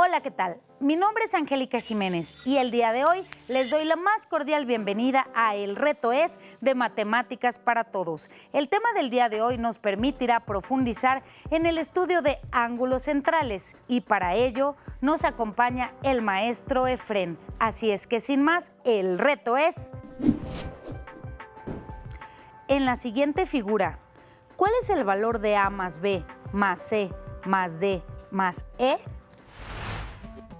Hola, ¿qué tal? Mi nombre es Angélica Jiménez y el día de hoy les doy la más cordial bienvenida a El Reto es de Matemáticas para Todos. El tema del día de hoy nos permitirá profundizar en el estudio de ángulos centrales y para ello nos acompaña el maestro Efrén. Así es que sin más, el reto es... En la siguiente figura, ¿cuál es el valor de A más B más C más D más E?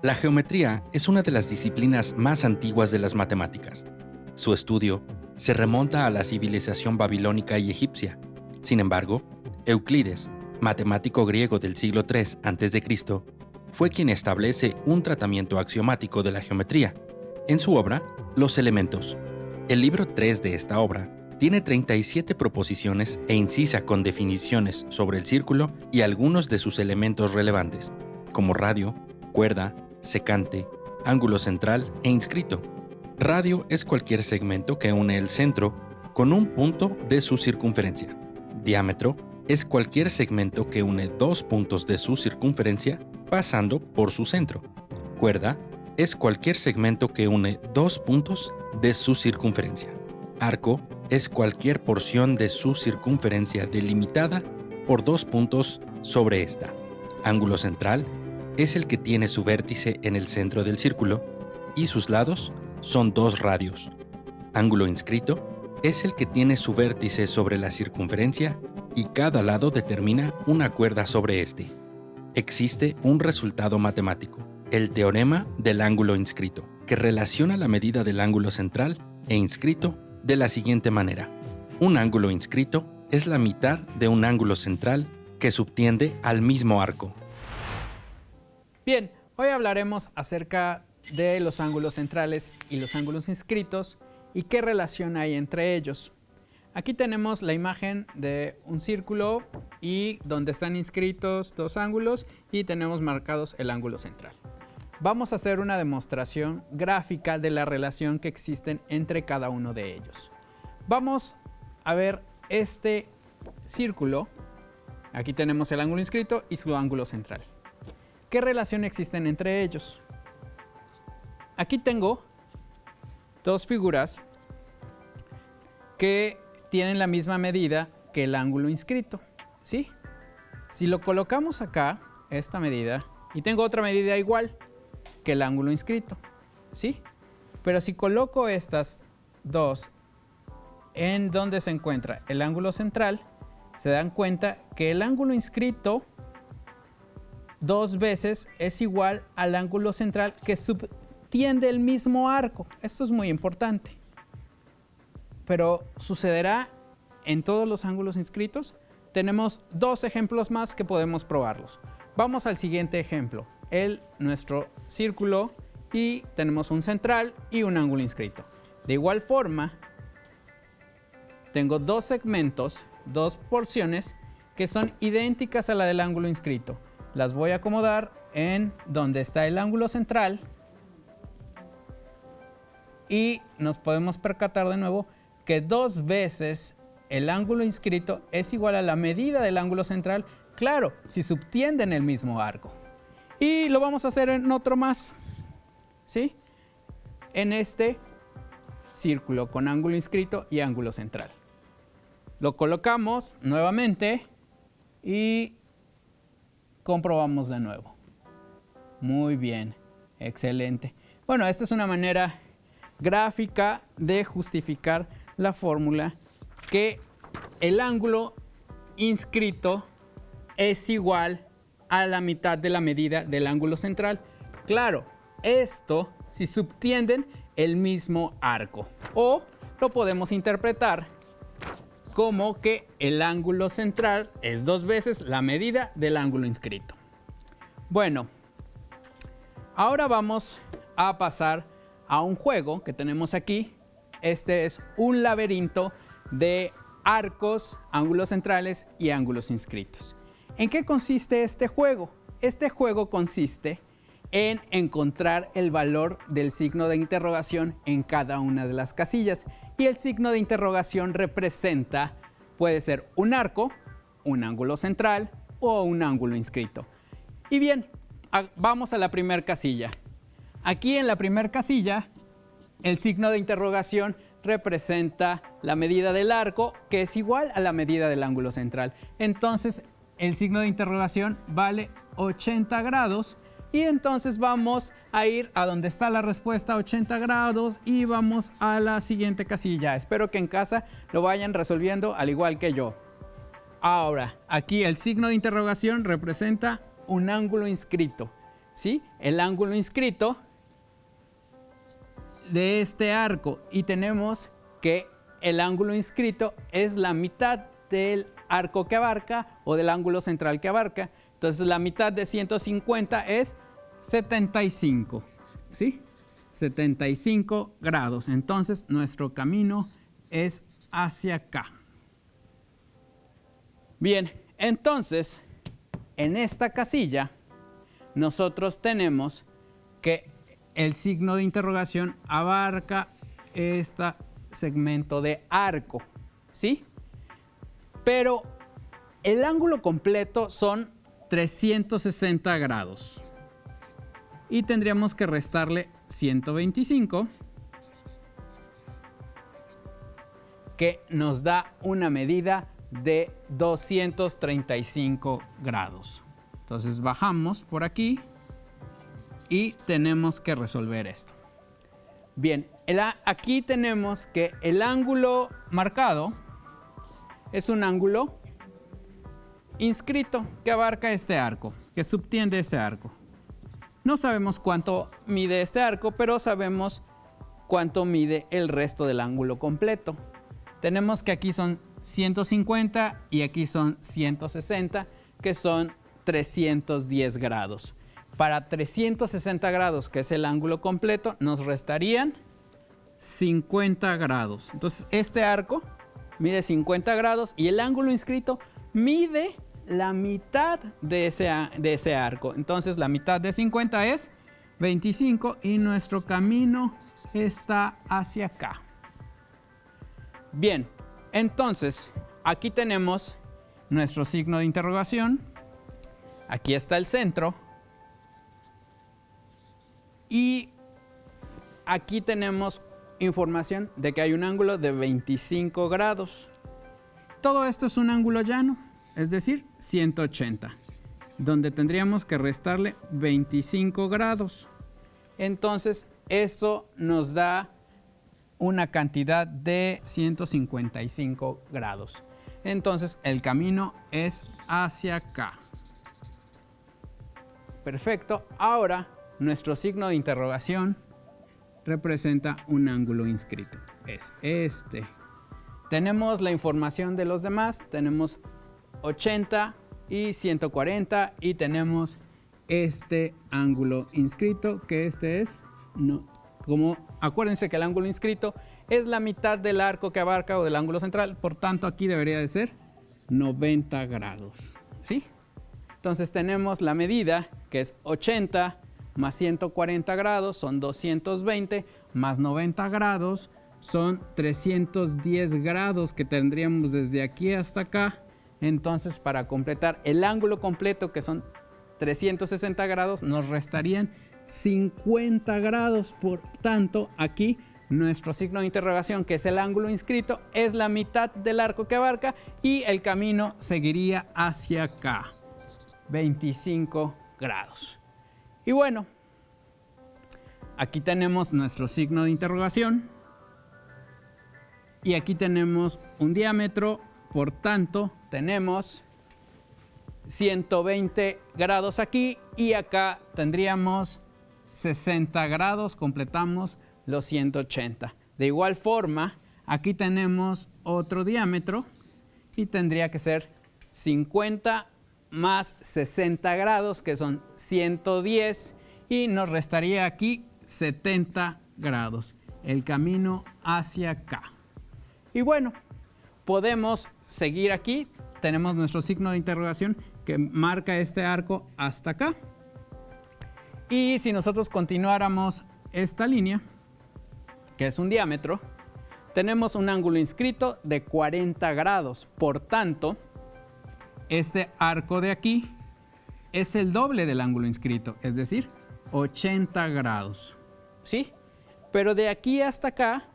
La geometría es una de las disciplinas más antiguas de las matemáticas. Su estudio se remonta a la civilización babilónica y egipcia. Sin embargo, Euclides, matemático griego del siglo III a.C., fue quien establece un tratamiento axiomático de la geometría en su obra Los Elementos. El libro 3 de esta obra tiene 37 proposiciones e incisa con definiciones sobre el círculo y algunos de sus elementos relevantes, como radio, cuerda, secante, ángulo central e inscrito. Radio es cualquier segmento que une el centro con un punto de su circunferencia. Diámetro es cualquier segmento que une dos puntos de su circunferencia pasando por su centro. Cuerda es cualquier segmento que une dos puntos de su circunferencia. Arco es cualquier porción de su circunferencia delimitada por dos puntos sobre esta. Ángulo central es el que tiene su vértice en el centro del círculo y sus lados son dos radios. Ángulo inscrito es el que tiene su vértice sobre la circunferencia y cada lado determina una cuerda sobre este. Existe un resultado matemático, el teorema del ángulo inscrito, que relaciona la medida del ángulo central e inscrito de la siguiente manera. Un ángulo inscrito es la mitad de un ángulo central que subtiende al mismo arco. Bien, hoy hablaremos acerca de los ángulos centrales y los ángulos inscritos y qué relación hay entre ellos. Aquí tenemos la imagen de un círculo y donde están inscritos dos ángulos y tenemos marcados el ángulo central. Vamos a hacer una demostración gráfica de la relación que existen entre cada uno de ellos. Vamos a ver este círculo. Aquí tenemos el ángulo inscrito y su ángulo central. ¿Qué relación existen entre ellos? Aquí tengo dos figuras que tienen la misma medida que el ángulo inscrito, ¿sí? Si lo colocamos acá, esta medida, y tengo otra medida igual que el ángulo inscrito, ¿sí? Pero si coloco estas dos en donde se encuentra el ángulo central, se dan cuenta que el ángulo inscrito dos veces es igual al ángulo central que subtiende el mismo arco. Esto es muy importante. Pero ¿sucederá en todos los ángulos inscritos? Tenemos dos ejemplos más que podemos probarlos. Vamos al siguiente ejemplo. Nuestro círculo y tenemos un central y un ángulo inscrito. De igual forma, tengo dos segmentos, dos porciones que son idénticas a la del ángulo inscrito. Las voy a acomodar en donde está el ángulo central y nos podemos percatar de nuevo que dos veces el ángulo inscrito es igual a la medida del ángulo central, claro, si subtienden el mismo arco. Y lo vamos a hacer en otro más, ¿sí? En este círculo con ángulo inscrito y ángulo central. Lo colocamos nuevamente y comprobamos de nuevo. Muy bien, excelente. Bueno, esta es una manera gráfica de justificar la fórmula que el ángulo inscrito es igual a la mitad de la medida del ángulo central. Claro, esto si subtienden el mismo arco. O lo podemos interpretar como que el ángulo central es dos veces la medida del ángulo inscrito. Bueno, ahora vamos a pasar a un juego que tenemos aquí. Este es un laberinto de arcos, ángulos centrales y ángulos inscritos. ¿En qué consiste este juego? Este juego consiste en encontrar el valor del signo de interrogación en cada una de las casillas. Y el signo de interrogación representa, puede ser un arco, un ángulo central o un ángulo inscrito. Y bien, vamos a la primera casilla. Aquí en la primera casilla, el signo de interrogación representa la medida del arco, que es igual a la medida del ángulo central. Entonces, el signo de interrogación vale 80 grados. Y entonces vamos a ir a donde está la respuesta 80 grados y vamos a la siguiente casilla. Espero que en casa lo vayan resolviendo al igual que yo. Ahora, aquí el signo de interrogación representa un ángulo inscrito, ¿sí? El ángulo inscrito de este arco, y tenemos que el ángulo inscrito es la mitad del arco que abarca o del ángulo central que abarca. Entonces la mitad de 150 es 75, ¿sí? 75 grados. Entonces nuestro camino es hacia acá. Bien, entonces en esta casilla nosotros tenemos que el signo de interrogación abarca este segmento de arco, ¿sí? Pero el ángulo completo son 360 grados. Y tendríamos que restarle 125, que nos da una medida de 235 grados. Entonces bajamos por aquí y tenemos que resolver esto. Bien, aquí tenemos que el ángulo marcado es un ángulo inscrito que abarca este arco, que subtiende este arco. No sabemos cuánto mide este arco, pero sabemos cuánto mide el resto del ángulo completo. Tenemos que aquí son 150 y aquí son 160, que son 310 grados. Para 360 grados, que es el ángulo completo, nos restarían 50 grados. Entonces, este arco mide 50 grados y el ángulo inscrito mide la mitad de ese arco. Entonces, la mitad de 50 es 25 y nuestro camino está hacia acá. Bien, entonces, aquí tenemos nuestro signo de interrogación. Aquí está el centro. Y aquí tenemos información de que hay un ángulo de 25 grados. Todo esto es un ángulo llano, es decir, 180, donde tendríamos que restarle 25 grados. Entonces, eso nos da una cantidad de 155 grados. Entonces, el camino es hacia acá. Perfecto. Ahora, nuestro signo de interrogación representa un ángulo inscrito. Es este. Tenemos la información de los demás. Tenemos 80 y 140 y tenemos este ángulo inscrito, que este es, acuérdense que el ángulo inscrito es la mitad del arco que abarca o del ángulo central, por tanto aquí debería de ser 90 grados, ¿sí? Entonces tenemos la medida que es 80 más 140 grados son 220, más 90 grados son 310 grados que tendríamos desde aquí hasta acá. Entonces, para completar el ángulo completo, que son 360 grados, nos restarían 50 grados. Por tanto, aquí nuestro signo de interrogación, que es el ángulo inscrito, es la mitad del arco que abarca y el camino seguiría hacia acá, 25 grados. Y bueno, aquí tenemos nuestro signo de interrogación y aquí tenemos un diámetro, por tanto, tenemos 120 grados aquí y acá tendríamos 60 grados, completamos los 180. De igual forma, aquí tenemos otro diámetro y tendría que ser 50 más 60 grados, que son 110, y nos restaría aquí 70 grados. El camino hacia acá. Y bueno, podemos seguir aquí. Tenemos nuestro signo de interrogación que marca este arco hasta acá. Y si nosotros continuáramos esta línea, que es un diámetro, tenemos un ángulo inscrito de 40 grados. Por tanto, este arco de aquí es el doble del ángulo inscrito, es decir, 80 grados. ¿Sí? Pero de aquí hasta acá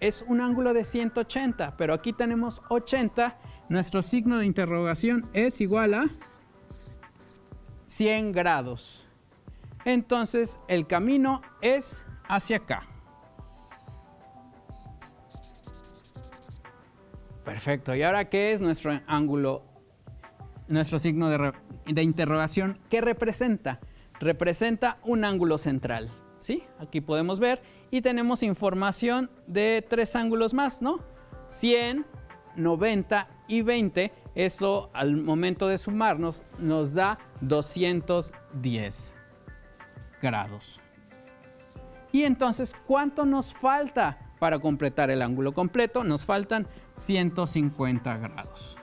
es un ángulo de 180, pero aquí tenemos 80. Nuestro signo de interrogación es igual a 100 grados. Entonces el camino es hacia acá. Perfecto. ¿Y ahora qué es nuestro ángulo, nuestro signo de interrogación? ¿Qué representa? Representa un ángulo central. ¿Sí? Aquí podemos ver y tenemos información de 3 ángulos más, ¿no? 100, 90 y 20. Eso al momento de sumarnos nos da 210 grados. Y entonces, ¿cuánto nos falta para completar el ángulo completo? Nos faltan 150 grados.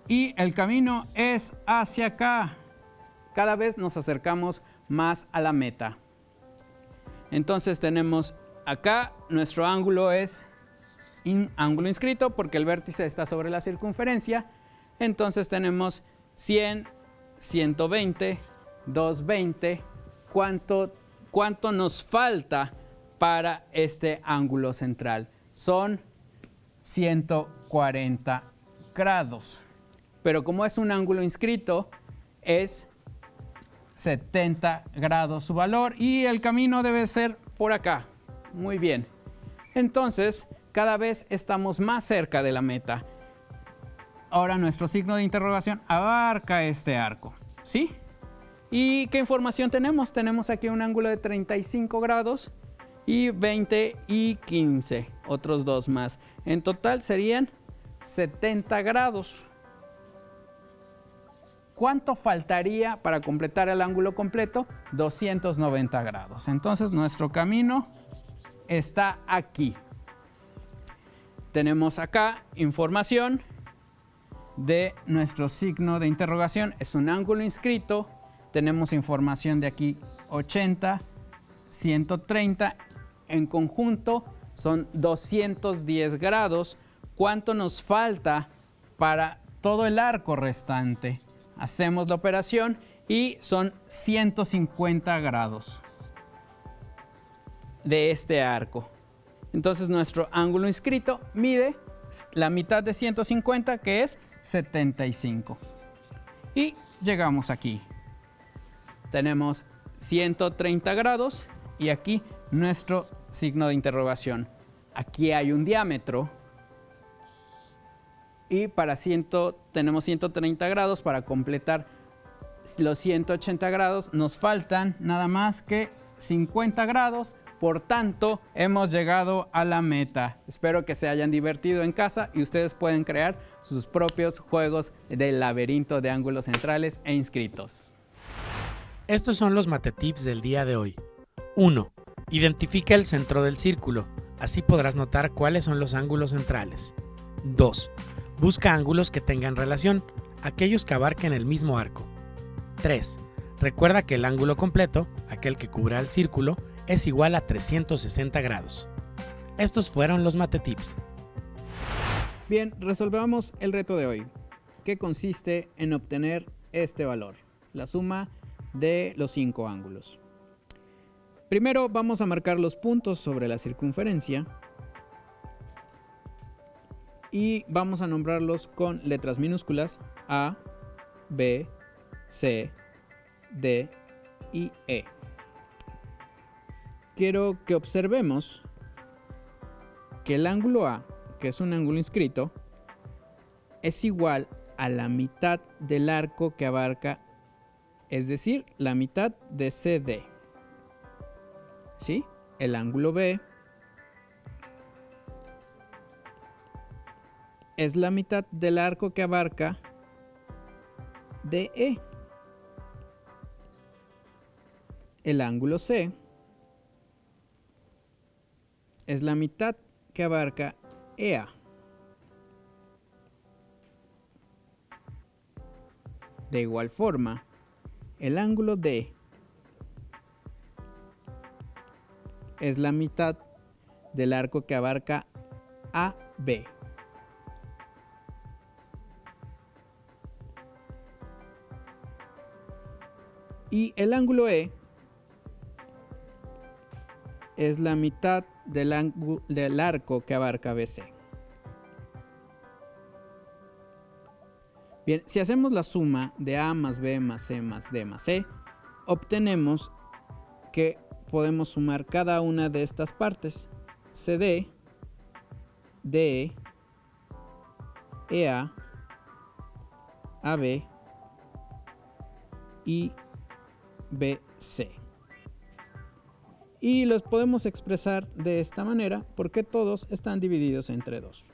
Y el camino es hacia acá. Cada vez nos acercamos más a la meta. Entonces tenemos acá, nuestro ángulo es ángulo inscrito porque el vértice está sobre la circunferencia. Entonces tenemos 100, 120, 220. ¿Cuánto nos falta para este ángulo central? Son 140 grados. Pero como es un ángulo inscrito, es 70 grados su valor y el camino debe ser por acá. Muy bien. Entonces, cada vez estamos más cerca de la meta. Ahora nuestro signo de interrogación abarca este arco. ¿Sí? ¿Y qué información tenemos? Tenemos aquí un ángulo de 35 grados y 20 y 15. Otros 2 más. En total serían 70 grados. ¿Cuánto faltaría para completar el ángulo completo? 290 grados. Entonces nuestro camino está aquí. Tenemos acá información de nuestro signo de interrogación. Es un ángulo inscrito. Tenemos información de aquí 80, 130. En conjunto son 210 grados. ¿Cuánto nos falta para todo el arco restante? Hacemos la operación y son 150 grados de este arco. Entonces nuestro ángulo inscrito mide la mitad de 150, que es 75. Y llegamos aquí. Tenemos 130 grados y aquí nuestro signo de interrogación. Aquí hay un diámetro. Y tenemos 130 grados para completar los 180 grados. Nos faltan nada más que 50 grados. Por tanto, hemos llegado a la meta. Espero que se hayan divertido en casa y ustedes pueden crear sus propios juegos del laberinto de ángulos centrales e inscritos. Estos son los matetips del día de hoy. 1. Identifica el centro del círculo. Así podrás notar cuáles son los ángulos centrales. 2. Busca ángulos que tengan relación, aquellos que abarquen el mismo arco. 3. Recuerda que el ángulo completo, aquel que cubra el círculo, es igual a 360 grados. Estos fueron los matetips. Bien, resolvamos el reto de hoy, que consiste en obtener este valor, la suma de los 5 ángulos. Primero vamos a marcar los puntos sobre la circunferencia y vamos a nombrarlos con letras minúsculas A, B, C, D y E. Quiero que observemos que el ángulo A, que es un ángulo inscrito, es igual a la mitad del arco que abarca, es decir, la mitad de CD. ¿Sí? El ángulo B es la mitad del arco que abarca DE. El ángulo C es la mitad que abarca EA. De igual forma, el ángulo D es la mitad del arco que abarca AB. Y el ángulo E es la mitad del arco que abarca BC. Bien, si hacemos la suma de A más B más C más D más E, obtenemos que podemos sumar cada una de estas partes. CD, DE, EA, AB y BC. Y los podemos expresar de esta manera porque todos están divididos entre 2.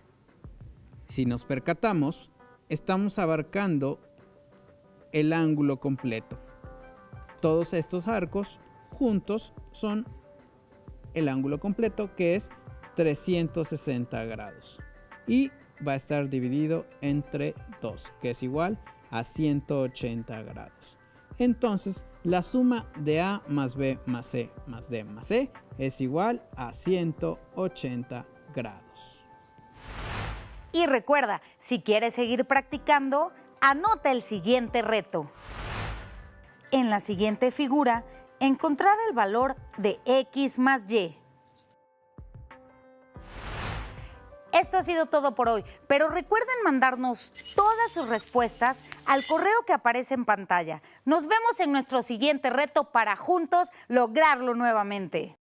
Si nos percatamos, estamos abarcando el ángulo completo. Todos estos arcos juntos son el ángulo completo, que es 360 grados. Y va a estar dividido entre 2, que es igual a 180 grados. Entonces, la suma de A más B más C más D más E es igual a 180 grados. Y recuerda, si quieres seguir practicando, anota el siguiente reto. En la siguiente figura, encontrar el valor de X más Y. Esto ha sido todo por hoy, pero recuerden mandarnos todas sus respuestas al correo que aparece en pantalla. Nos vemos en nuestro siguiente reto para juntos lograrlo nuevamente.